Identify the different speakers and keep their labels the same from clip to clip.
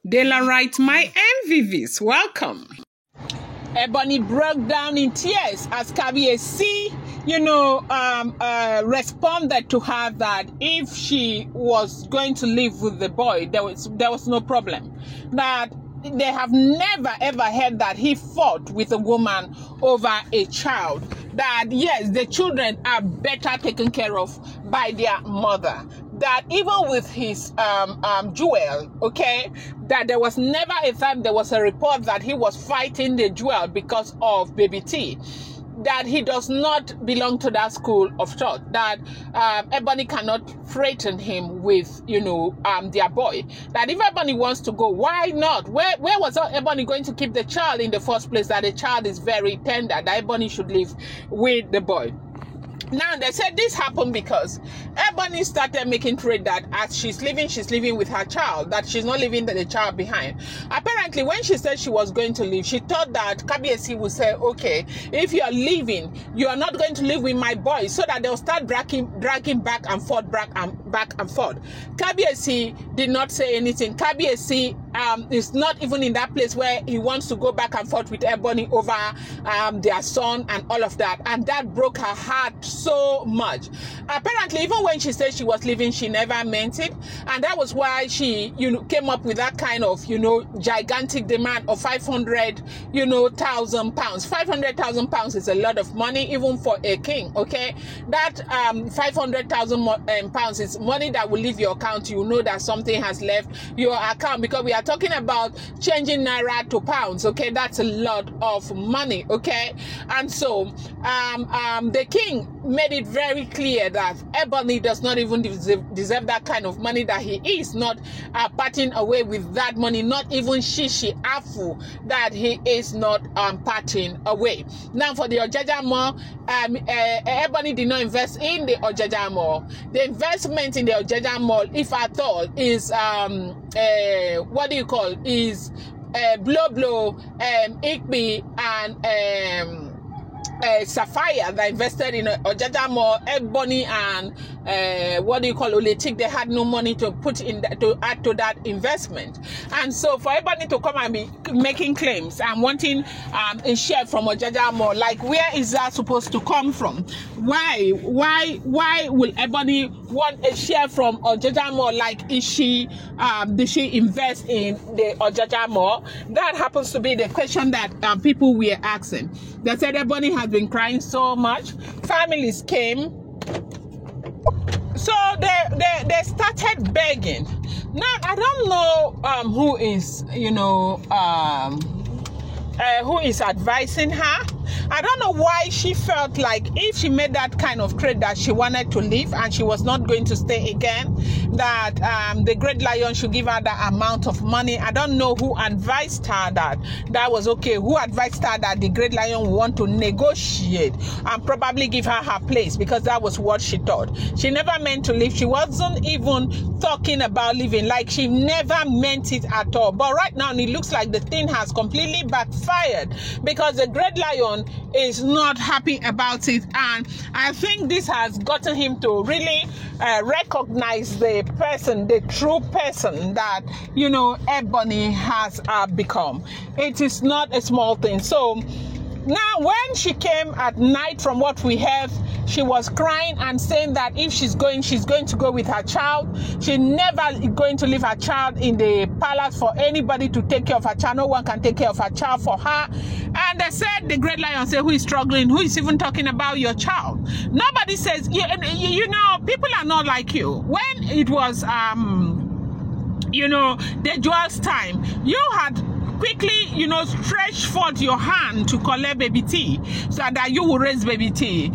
Speaker 1: Daylight, my MVVs, welcome. Ebony broke down in tears as Kabiyesi, responded to her that if she was going to live with the boy, there was no problem. That they have never ever heard that he fought with a woman over a child. That yes, the children are better taken care of by their mother. That even with his jewel, okay, that there was never a time there was a report that he was fighting the jewel because of baby T. That he does not belong to that school of thought. That Ebony cannot threaten him with, their boy. That if Ebony wants to go, why not? Where was Ebony going to keep the child in the first place? That the child is very tender. That Ebony should live with the boy. Now, they said this happened because Ebony started making trade that as she's living with her child, that she's not leaving the child behind. Apparently, when she said she was going to leave, she thought that Kabiyesi would say, okay, if you're leaving, you are not going to live with my boy, so that they'll start dragging back and forth. Kabiyesi did not say anything. Kabiyesi is not even in that place where he wants to go back and forth with Ebony over their son and all of that. And that broke her heart so much. Apparently, even when she said she was leaving, she never meant it. And that was why she, came up with that kind of, gigantic demand of 500,000 pounds. 500,000 pounds is a lot of money, even for a king, okay? That 500,000 pounds is money that will leave your account. You know that something has left your account, because we are talking about changing naira to pounds, okay? That's a lot of money, okay? And so the king made it very clear that Ebony does not even deserve that kind of money, that he is not parting away with that money, not even Shishi Afu, that he is not parting away. Now, for the Ojaja Mall, Ebony did not invest in the Ojaja Mall. The investment in the Ojaja Mall, if at all, is Blow, Ikbi, and Sapphire that invested in Ojaja Mall. Ebony and Oletik, they had no money to put in to add to that investment. And so for Ebony to come and be making claims and wanting a share from Ojaja Mall, like, where is that supposed to come from? Why will Ebony want a share from Ojaja Mall? Like, did she invest in the Ojaja Mall? That happens to be the question that people were asking. They said Ebony has been crying so much. Families came. So they started begging. Now, I don't know who is advising her. I don't know why she felt like if she made that kind of trade that she wanted to leave and she was not going to stay again, that the Great Lion should give her that amount of money. I don't know who advised her that was okay. Who advised her that the Great Lion would want to negotiate and probably give her place, because that was what she thought. She never meant to leave. She wasn't even talking about leaving. Like, she never meant it at all. But right now, it looks like the thing has completely backfired, because the Great Lion is not happy about it, and I think this has gotten him to really recognize the true person that Ebony has become. It is not a small thing. So now, when she came at night, from what we heard, she was crying and saying that if she's going to go with her child. She's never going to leave her child in the palace for anybody to take care of her child. No one can take care of her child for her. And they said, the Great Lion said, who is struggling? Who is even talking about your child? Nobody says, people are not like you. When it was, the jewel's time, you had quickly, stretch forth your hand to collect baby T, so that you will raise baby T,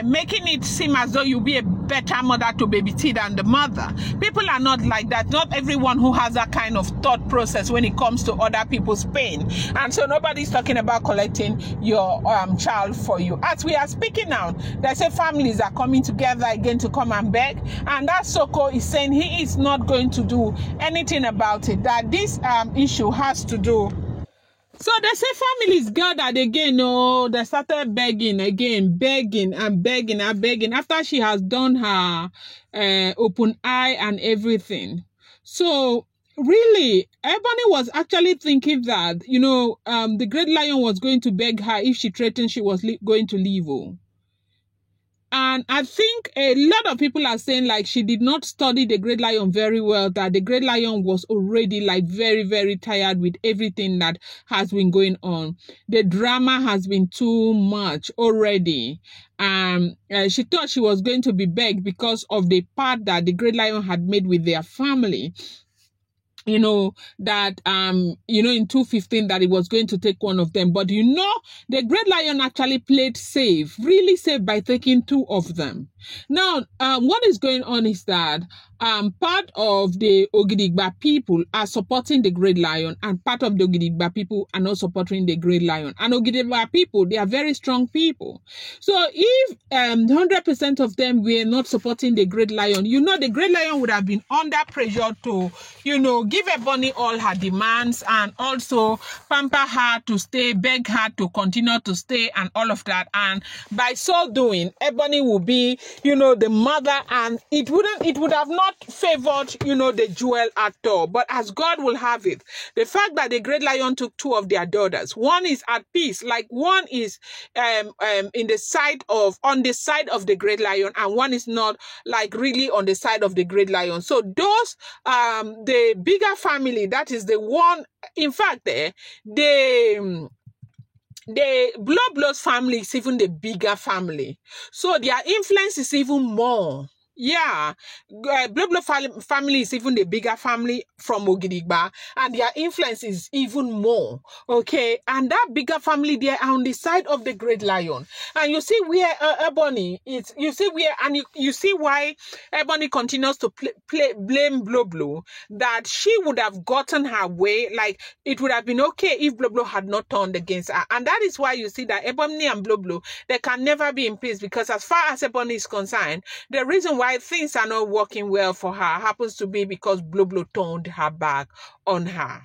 Speaker 1: making it seem as though you'll be a better mother to baby T than the mother. People are not like that. Not everyone who has that kind of thought process when it comes to other people's pain. And so nobody's talking about collecting your child for you. As we are speaking now, they say families are coming together again to come and beg, and that Soko is saying he is not going to do anything about it, that this issue has to do. So they say families gathered again. Oh, they started begging again, begging after she has done her open eye and everything. So Really, Ebony was actually thinking that, the great lion was going to beg her if she threatened she was going to leave. Oh. And I think a lot of people are saying like she did not study the great lion very well, that the great lion was already like very, very tired with everything that has been going on. The drama has been too much already. She thought she was going to be begged because of the part that the great lion had made with their family. That in 215 that it was going to take one of them, but the great lion actually played safe, really safe, by taking two of them. Now what is going on is that part of the Ogidigba people are supporting the great lion, and part of the Ogidigba people are not supporting the great lion. And Ogidigba people, they are very strong people. So if 100% of them were not supporting the great lion, the great lion would have been under pressure to give Ebony all her demands and also pamper her to stay, beg her to continue to stay and all of that. And by so doing, Ebony will be, the mother, and it would have not favored, the jewel at all. But as God will have it, the fact that the great lion took two of their daughters, one is at peace, like one is on the side of the great lion, and one is not like really on the side of the great lion. So those the bigger family, that is the one, in fact, the Blow family is even the bigger family. So their influence is even more. Yeah, Blow family is even the bigger family from Ogidigba, and their influence is even more. Okay, and that bigger family, they are on the side of the great lion. And you see where Ebony is. You see where, and you see why Ebony continues to blame Blow, that she would have gotten her way. Like it would have been okay if Blow had not turned against her, and that is why you see that Ebony and Blow, they can never be in peace, because as far as Ebony is concerned, the reason why things are not working well for her happens to be because Blow turned her back on her.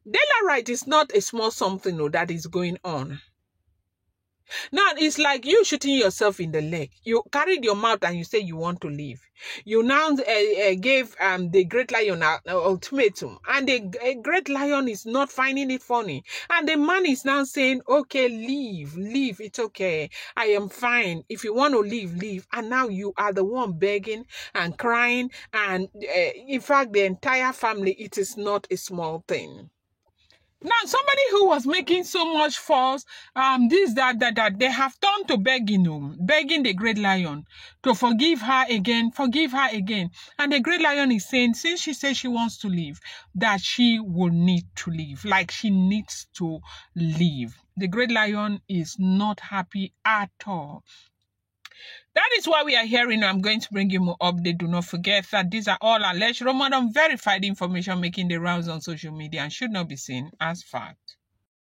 Speaker 1: Daylight is not a small something that is going on. Now, it's like you shooting yourself in the leg. You carried your mouth and you say you want to leave. You now gave the great lion an ultimatum, and the great lion is not finding it funny. And the man is now saying, okay, leave, it's okay. I am fine. If you want to leave, leave. And now you are the one begging and crying. And in fact, the entire family, it is not a small thing. Now, somebody who was making so much fuss, that they have turned to begging the great lion to forgive her again. And the great lion is saying, since she says she wants to leave, that she will need to leave. Like she needs to leave. The great lion is not happy at all. That is why we are hearing. I'm going to bring you more update. Do not forget that these are all alleged, Ramadan verified information making the rounds on social media and should not be seen as fact.